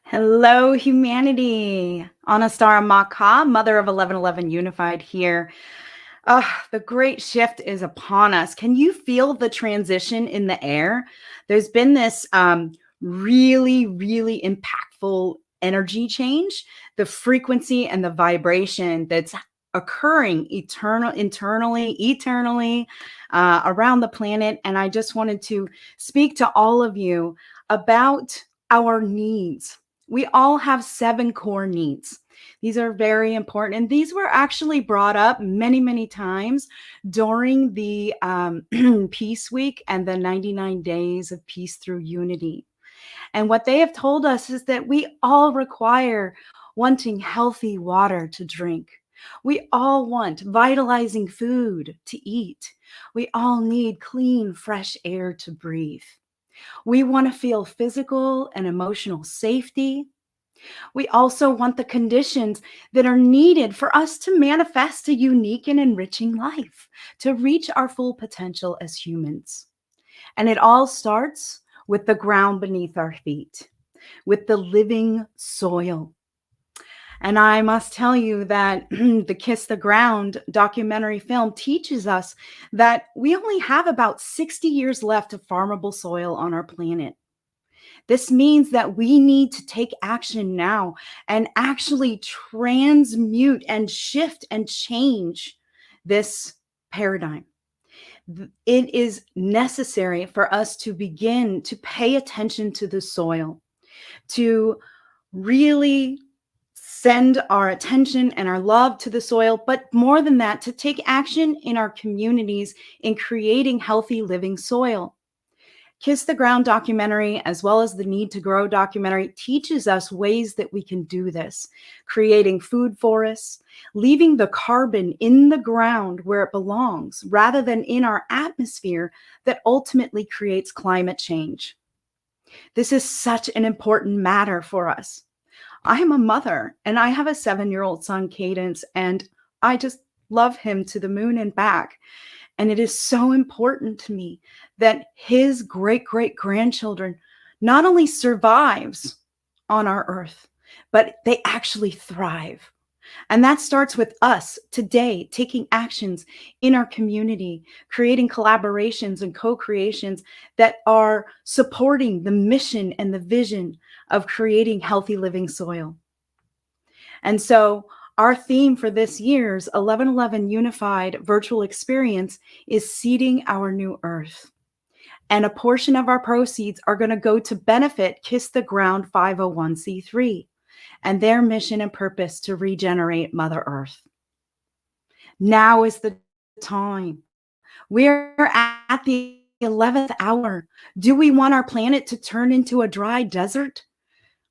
Hello, humanity. Anistara mother of 1111 Unified here. The great shift is upon us. Can you feel the transition in the air? There's been this really impactful energy change, the frequency and the vibration that's occurring eternally around the planet. And I just wanted to speak to all of you about our needs. We all have 7 core needs. These are very important. And these were actually brought up many times during the Peace Week and the 99 Days of Peace Through Unity. And what they have told us is that we all require wanting healthy water to drink. We all want vitalizing food to eat. We all need clean, fresh air to breathe. We want to feel physical and emotional safety. We also want the conditions that are needed for us to manifest a unique and enriching life, to reach our full potential as humans. And it all starts with the ground beneath our feet, with the living soil. And I must tell you that the Kiss the Ground documentary film teaches us that we only have about 60 years left of farmable soil on our planet. This means that we need to take action now and actually transmute and shift and change this paradigm. It is necessary for us to begin to pay attention to the soil, to really send our attention and our love to the soil, but more than that, to take action in our communities in creating healthy living soil. Kiss the Ground documentary, as well as the Need to Grow documentary, teaches us ways that we can do this, creating food forests, leaving the carbon in the ground where it belongs, rather than in our atmosphere that ultimately creates climate change. This is such an important matter for us. I am a mother, and I have a 7-year-old son, Cadence, and I just love him to the moon and back. And it is so important to me that his great-great-grandchildren not only survives on our earth, but they actually thrive. And that starts with us today, taking actions in our community, creating collaborations and co-creations that are supporting the mission and the vision of creating healthy living soil. And so our theme for this year's 1111 Unified virtual experience is seeding our new earth. And a portion of our proceeds are going to go to benefit Kiss the Ground 501c3 and their mission and purpose to regenerate Mother Earth. Now is the time. We're at the 11th hour. Do we want our planet to turn into a dry desert?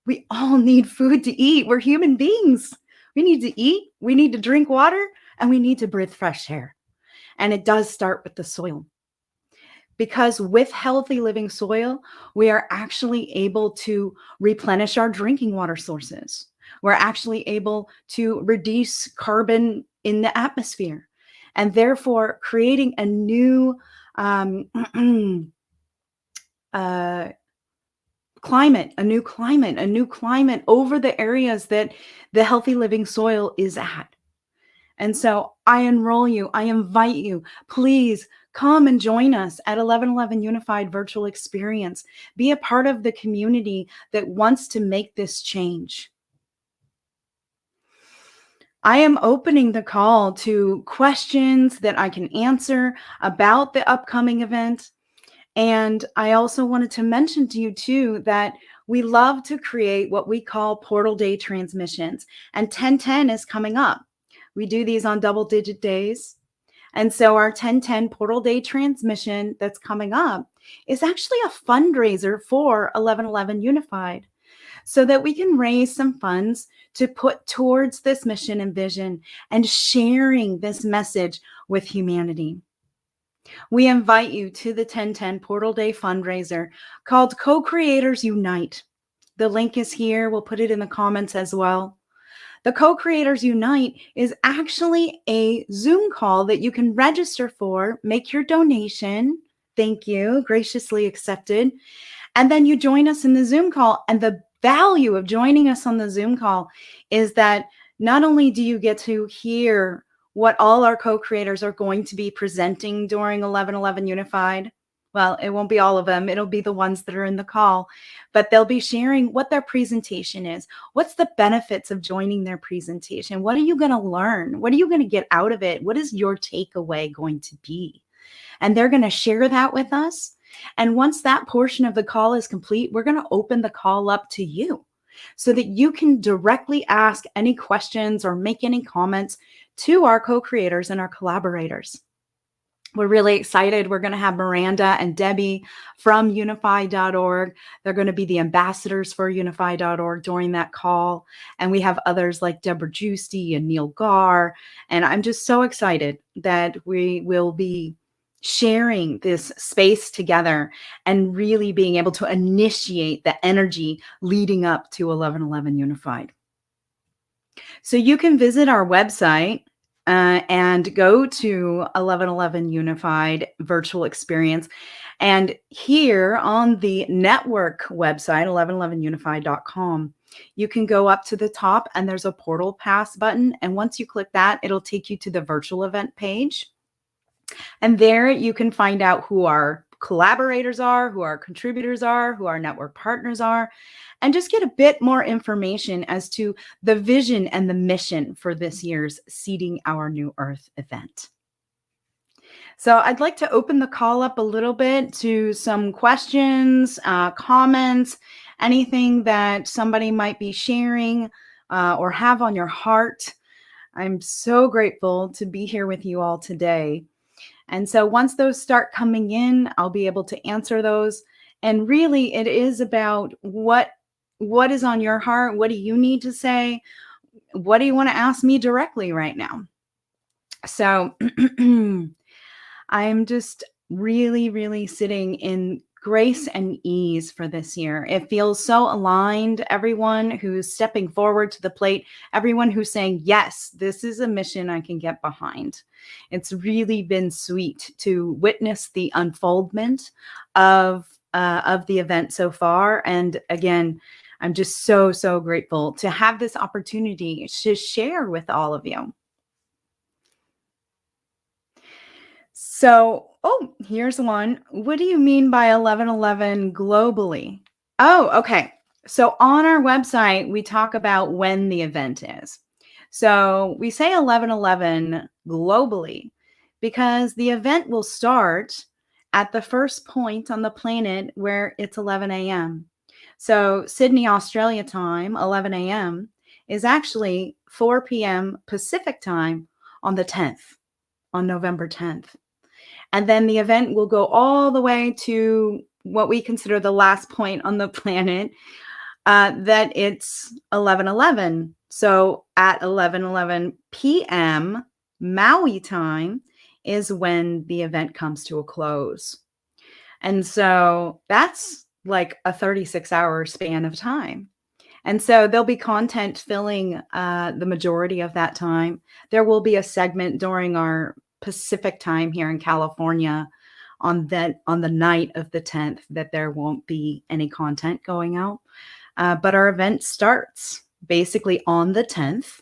We all need food to eat. We're human beings. We need to eat, we need to drink water, and we need to breathe fresh air. And it does start with the soil. Because with healthy living soil, we are actually able to replenish our drinking water sources. We're actually able to reduce carbon in the atmosphere, and therefore creating a new climate over the areas that the healthy living soil is at. And so I enroll you, I invite you, please come and join us at 1111 Unified Virtual Experience. Be a part of the community that wants to make this change. I am opening the call to questions that I can answer about the upcoming event. And I also wanted to mention to you too that we love to create what we call portal day transmissions, and 1010 is coming up. We do these on double-digit days. And so our 1010 portal day transmission that's coming up is actually a fundraiser for 1111 Unified, so that we can raise some funds to put towards this mission and vision and sharing this message with humanity. We invite you to the 1010 Portal Day fundraiser called Co-Creators Unite. The link is here. We'll put it in the comments as well. The Co-Creators Unite is actually a Zoom call that you can register for, make your donation. Thank you, graciously accepted. And then you join us in the Zoom call. And the value of joining us on the Zoom call is that not only do you get to hear what all our co-creators are going to be presenting during 11:11 Unified. Well, it won't be all of them. It'll be the ones that are in the call, but they'll be sharing what their presentation is. What's the benefits of joining their presentation? What are you going to learn? What are you going to get out of it? What is your takeaway going to be? And they're going to share that with us. And once that portion of the call is complete, we're going to open the call up to you so that you can directly ask any questions or make any comments to our co-creators and our collaborators. We're really excited. We're going to have Miranda and Debbie from unify.org. They're going to be the ambassadors for unify.org during that call. And we have others like Deborah Giusti and Neil Gar. And I'm just so excited that we will be sharing this space together and really being able to initiate the energy leading up to 11:11 Unified. So you can visit our website and go to 11:11 Unified virtual experience. And here on the network website, 1111unified.com, you can go up to the top and there's a portal pass button. And once you click that, it'll take you to the virtual event page. And there you can find out who our collaborators are, who our contributors are, who our network partners are, and just get a bit more information as to the vision and the mission for this year's Seeding Our New Earth event. So I'd like to open the call up a little bit to some questions, comments, anything that somebody might be sharing or have on your heart. I'm so grateful to be here with you all today. And so once those start coming in, I'll be able to answer those. And really, it is about what is on your heart? What do you need to say? What do you want to ask me directly right now? So I'm just really, really sitting in grace and ease for this year. It feels so aligned. Everyone who's stepping forward to the plate, everyone who's saying, yes, this is a mission I can get behind. It's really been sweet to witness the unfoldment of the event so far. And again, I'm just so, so grateful to have this opportunity to share with all of you. So, here's one. What do you mean by 11:11 globally? Oh, okay. So on our website, we talk about when the event is. So we say 11:11 globally because the event will start at the first point on the planet where it's 11 a.m. So Sydney, Australia time, 11 a.m. is actually 4 p.m. Pacific time on the 10th, on November 10th. And then the event will go all the way to what we consider the last point on the planet, that it's 11:11. So at 11:11 p.m. Maui time is when the event comes to a close. And so that's like a 36-hour span of time. And so there'll be content filling the majority of that time. There will be a segment during our Pacific time here in California on the night of the 10th that there won't be any content going out. But our event starts basically on the 10th,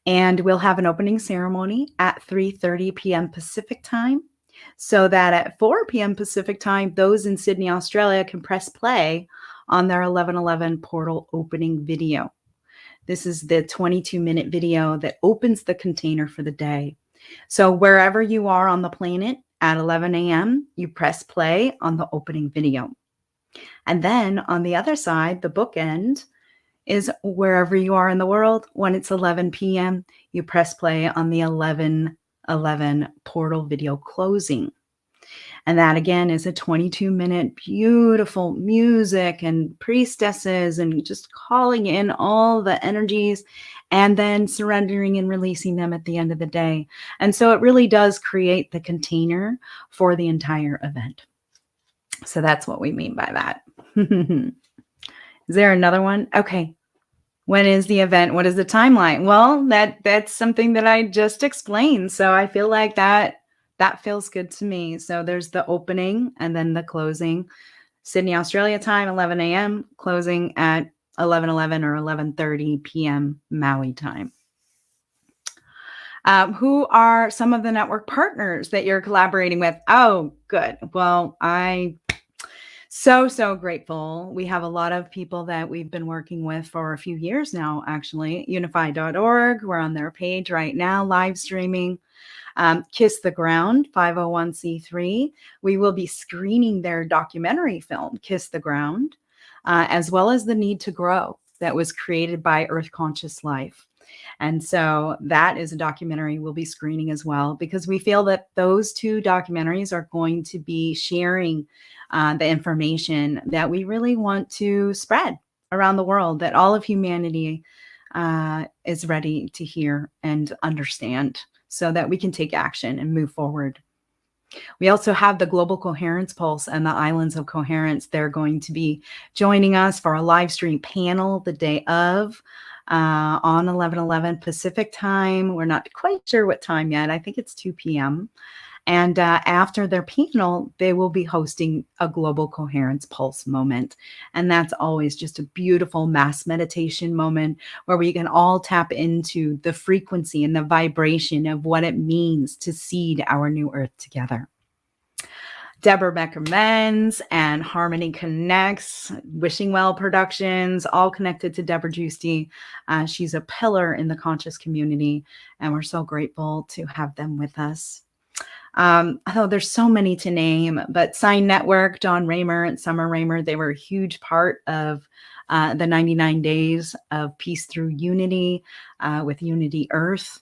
and we'll have an opening ceremony at 3:30 p.m. Pacific time, so that at 4 p.m. Pacific time, those in Sydney, Australia can press play on their 11:11 portal opening video. This is the 22-minute video that opens the container for the day. So wherever you are on the planet at 11 a.m., you press play on the opening video. And then on the other side, the bookend is wherever you are in the world. When it's 11 p.m., you press play on the 11:11 portal video closing. And that again is a 22-minute beautiful music and priestesses and just calling in all the energies and then surrendering and releasing them at the end of the day. And so it really does create the container for the entire event. So that's what we mean by that. Is there another one? Okay. When is the event? What is the timeline? Well, that's something that I just explained. So I feel like that feels good to me. So there's the opening and then the closing. Sydney, Australia time, 11 a.m., closing at 11:11 or 11:30 p.m. Maui time. Who are some of the network partners that you're collaborating with? Oh, good. Well, so grateful. We have a lot of people that we've been working with for a few years now, actually. Unified.org. We're on their page right now, live streaming. Kiss the Ground, 501c3. We will be screening their documentary film, Kiss the Ground, as well as The Need to Grow, that was created by Earth Conscious Life. And so that is a documentary we'll be screening as well, because we feel that those two documentaries are going to be sharing the information that we really want to spread around the world, that all of humanity is ready to hear and understand, so that we can take action and move forward. We also have the Global Coherence Pulse and the Islands of Coherence. They're going to be joining us for a live stream panel the day of on 11:11 Pacific time. We're not quite sure what time yet. I think it's 2 p.m. And after their panel, they will be hosting a Global Coherence Pulse moment. And that's always just a beautiful mass meditation moment where we can all tap into the frequency and the vibration of what it means to seed our new earth together. Deborah Recommends and Harmony Connects, Wishing Well Productions, all connected to Deborah Giusti. She's a pillar in the conscious community, and we're so grateful to have them with us. There's so many to name, but Sign Network, Don Raymer and Summer Raymer, they were a huge part of the 99 days of peace through unity with Unity Earth.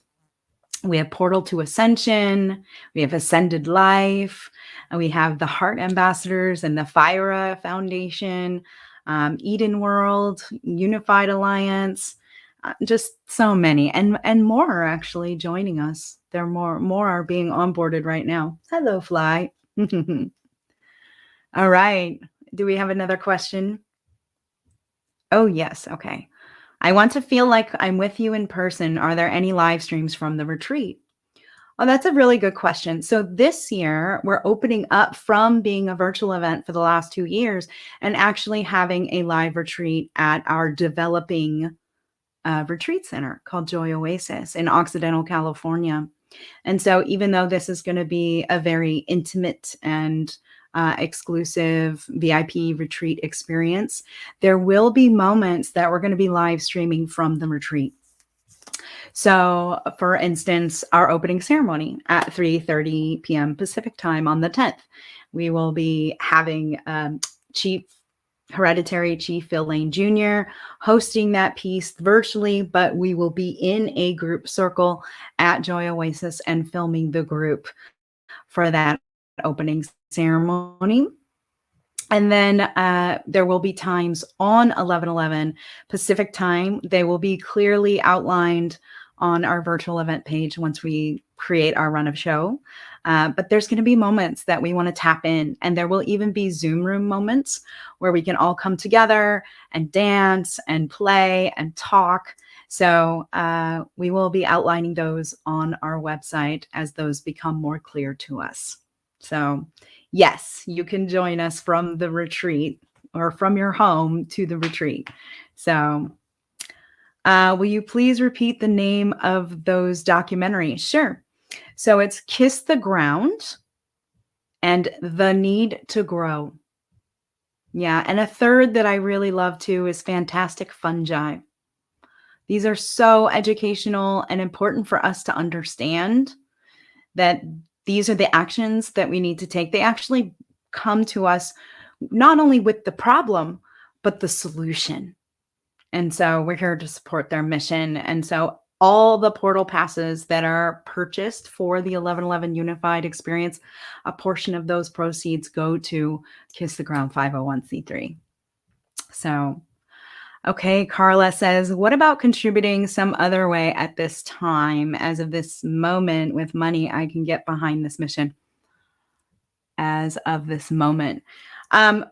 We have Portal to Ascension, we have Ascended Life, and we have the Heart Ambassadors and the FIRA Foundation, Eden World, Unified Alliance, just so many, and more are actually joining us. There more are being onboarded right now. Hello, Fly. All right. Do we have another question? Oh, yes. Okay. I want to feel like I'm with you in person. Are there any live streams from the retreat? Oh, that's a really good question. So this year, we're opening up from being a virtual event for the last 2 years and actually having a live retreat at our developing retreat center called Joy Oasis in Occidental, California. And so even though this is going to be a very intimate and exclusive VIP retreat experience, there will be moments that we're going to be live streaming from the retreat. So, for instance, our opening ceremony at 3:30 p.m. Pacific time on the 10th, we will be having Hereditary Chief Phil Lane Jr. hosting that piece virtually, but we will be in a group circle at Joy Oasis and filming the group for that opening ceremony. And then there will be times on 11:11 Pacific time. They will be clearly outlined on our virtual event page once we create our run of show. But there's going to be moments that we want to tap in, and there will even be Zoom room moments where we can all come together and dance and play and talk. So we will be outlining those on our website as those become more clear to us. So yes, you can join us from the retreat or from your home to the retreat. So will you please repeat the name of those documentaries? Sure. So it's Kiss the Ground and The Need to Grow. Yeah. And a third that I really love too is Fantastic Fungi. These are so educational and important for us to understand that these are the actions that we need to take. They actually come to us not only with the problem, but the solution. And so we're here to support their mission. And so all the portal passes that are purchased for the 11:11 Unified experience, a portion of those proceeds go to Kiss the Ground 501c3. So, okay, Carla says, what about contributing some other way at this time? As of this moment with money, I can get behind this mission. As of this moment.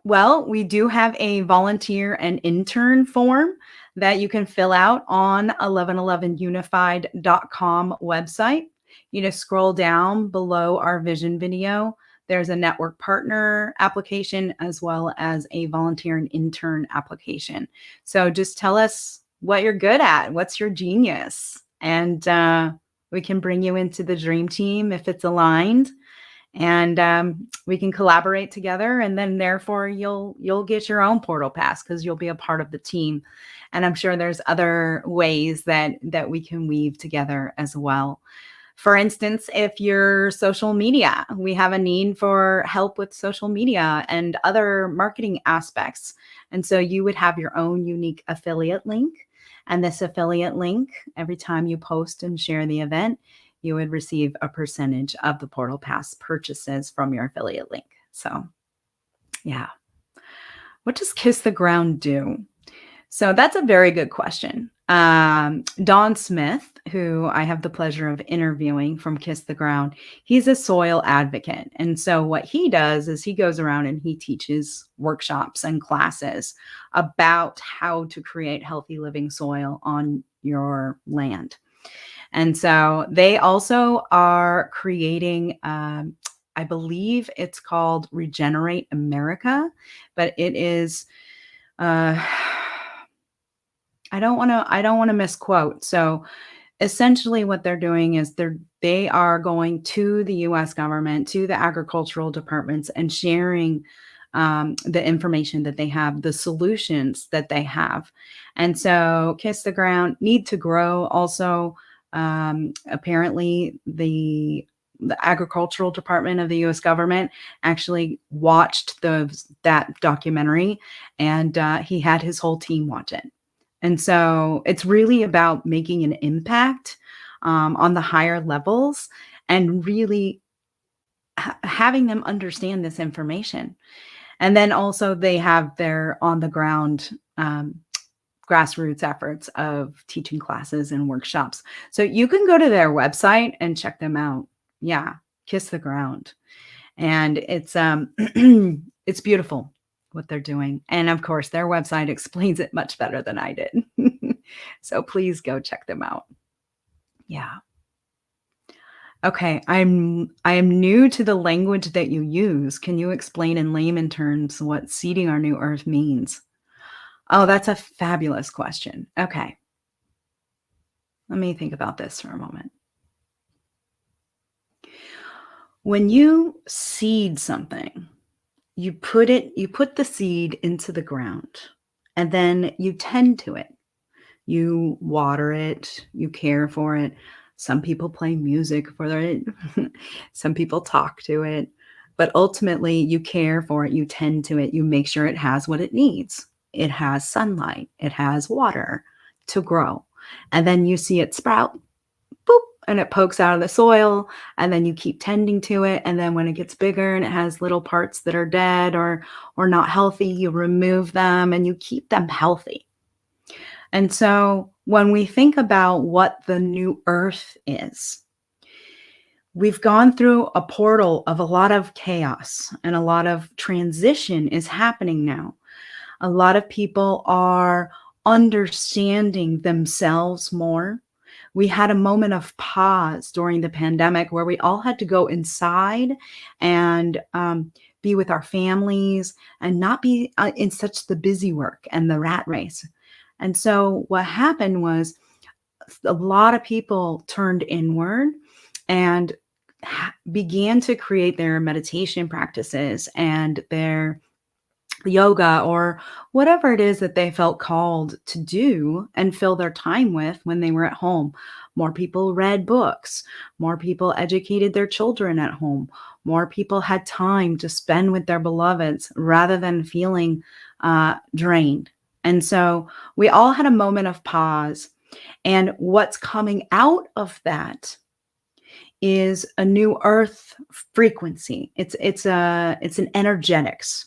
Well, we do have a volunteer and intern form that you can fill out on 1111unified.com website. You just scroll down below our vision video. There's a network partner application as well as a volunteer and intern application. So just tell us what you're good at. What's your genius? And we can bring you into the dream team if it's aligned. And we can collaborate together, and then therefore you'll get your own portal pass because you'll be a part of the team. And I'm sure there's other ways that we can weave together as well. For instance, if you're social media, we have a need for help with social media and other marketing aspects. And so you would have your own unique affiliate link. And this affiliate link, every time you post and share the event, you would receive a percentage of the Portal Pass purchases from your affiliate link. So, yeah. What does Kiss the Ground do? So that's a very good question. Don Smith, who I have the pleasure of interviewing from Kiss the Ground, he's a soil advocate. And so what he does is he goes around and he teaches workshops and classes about how to create healthy living soil on your land. And so they also are creating, I believe it's called Regenerate America, but it is, I don't want to misquote. So essentially what they're doing is they are going to the US government, to the agricultural departments, and sharing the information that they have, the solutions that they have. And so Kiss the Ground, Need to Grow also, apparently the agricultural department of the US government actually watched that documentary, and he had his whole team watch it. And so it's really about making an impact on the higher levels and really having them understand this information. And then also they have their on the ground grassroots efforts of teaching classes and workshops. So you can go to their website and check them out. Yeah, Kiss the Ground. And it's it's beautiful what they're doing. And of course, their website explains it much better than I did. So please go check them out. Yeah. Okay, I am new to the language that you use. Can you explain in layman terms what seeding our new earth means? Oh, that's a fabulous question. Okay. Let me think about this for a moment. When you seed something, you put the seed into the ground, and then you tend to it. You water it, you care for it. Some people play music for it. Some people talk to it, but ultimately you care for it, you tend to it, you make sure it has what it needs. It has sunlight, it has water to grow. And then you see it sprout, boop, and it pokes out of the soil, and then you keep tending to it. And then when it gets bigger and it has little parts that are dead or not healthy, you remove them and you keep them healthy. And so when we think about what the new earth is, we've gone through a portal of a lot of chaos, and a lot of transition is happening now. A lot of people are understanding themselves more. We had a moment of pause during the pandemic where we all had to go inside and be with our families and not be in such the busy work and the rat race. And so what happened was a lot of people turned inward and began to create their meditation practices and their yoga or whatever it is that they felt called to do and fill their time with when they were at home. More people read books. More people educated their children at home. More people had time to spend with their beloveds rather than feeling drained. And so we all had a moment of pause. And what's coming out of that is a new earth frequency. It's an energetics.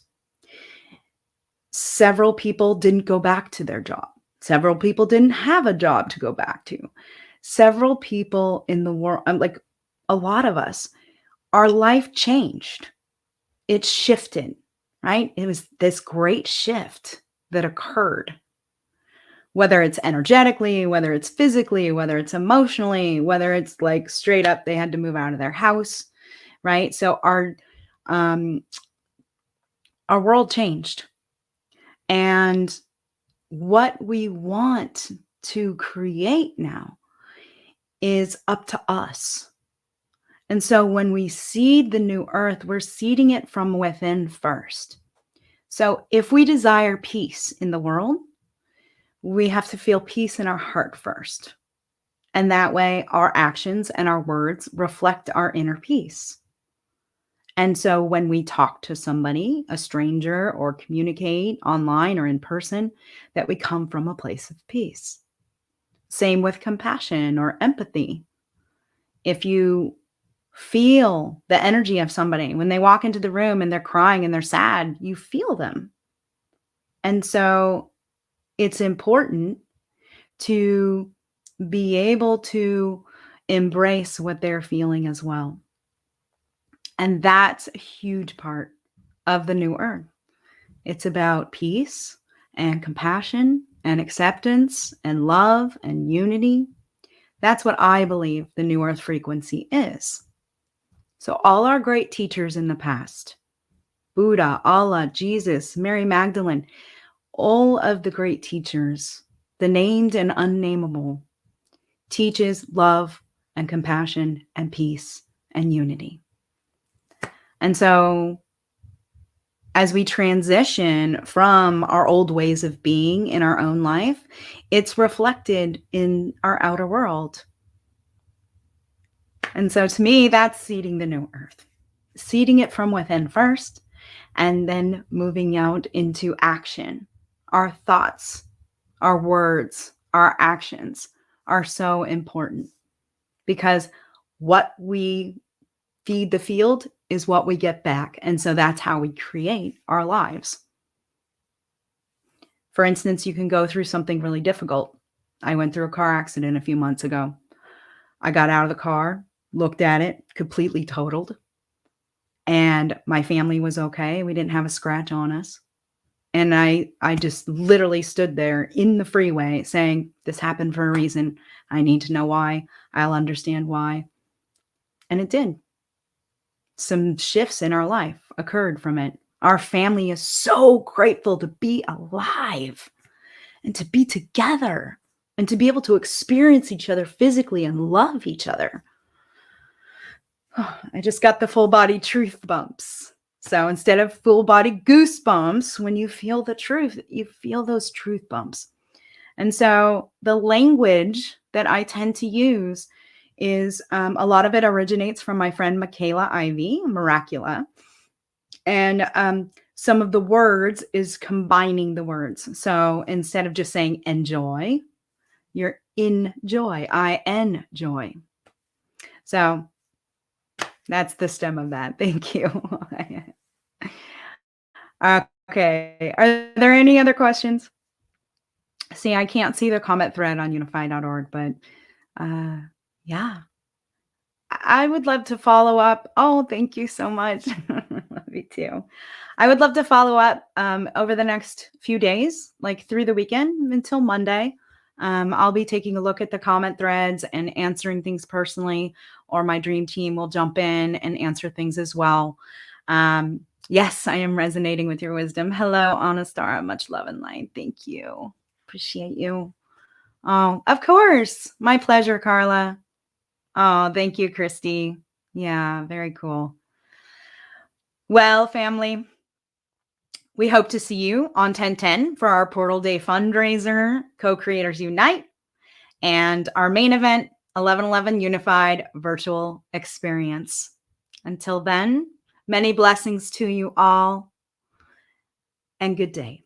Several people didn't go back to their job. Several people didn't have a job to go back to. Several people in the world, like a lot of us, our life changed. It shifted, right? It was this great shift that occurred. Whether it's energetically, whether it's physically, whether it's emotionally, whether it's like straight up they had to move out of their house, right? So our um, our world changed. And what we want to create now is up to us. And so when we seed the new earth, we're seeding it from within first. So if we desire peace in the world, we have to feel peace in our heart first. And that way, our actions and our words reflect our inner peace. And so when we talk to somebody, a stranger, or communicate online or in person, that we come from a place of peace. Same with compassion or empathy. If you feel the energy of somebody when they walk into the room and they're crying and they're sad, you feel them. And so it's important to be able to embrace what they're feeling as well. And that's a huge part of the new earth. It's about peace and compassion and acceptance and love and unity. That's what I believe the new earth frequency is. So all our great teachers in the past, Buddha, Allah, Jesus, Mary Magdalene, all of the great teachers, the named and unnameable, teaches love and compassion and peace and unity. And so as we transition from our old ways of being in our own life, it's reflected in our outer world. And so to me, that's seeding the new earth, seeding it from within first, and then moving out into action. Our thoughts, our words, our actions are so important because what we feed the field is what we get back. And so that's how we create our lives. For instance, you can go through something really difficult. I went through a car accident a few months ago. I got out of the car, looked at it, completely totaled. And my family was okay. We didn't have a scratch on us. And I just literally stood there in the freeway saying, this happened for a reason. I need to know why. I'll understand why. And it did. Some shifts in our life occurred from it. Our family is so grateful to be alive and to be together and to be able to experience each other physically and love each other. I just got the full body truth bumps. So instead of full body goosebumps, when you feel the truth, you feel those truth bumps. And so the language that I tend to use is a lot of it originates from my friend Michaela Ivy, Miracula. And some of the words is combining the words. So instead of just saying enjoy, you're in joy, I-N joy. So that's the stem of that. Thank you. Okay. Are there any other questions? See, I can't see the comment thread on unified.org, but yeah. I would love to follow up. Oh, thank you so much. Me too. I would love to follow up over the next few days, like through the weekend until Monday. I'll be taking a look at the comment threads and answering things personally, or my dream team will jump in and answer things as well. Yes, I am resonating with your wisdom. Hello, Anistara. Much love and light. Thank you. Appreciate you. Oh, of course. My pleasure, Carla. Oh, thank you, Christy. Yeah, very cool. Well, family, we hope to see you on 10/10 for our Portal Day fundraiser, Co-Creators Unite, and our main event, 11/11 Unified Virtual Experience. Until then, many blessings to you all, and good day.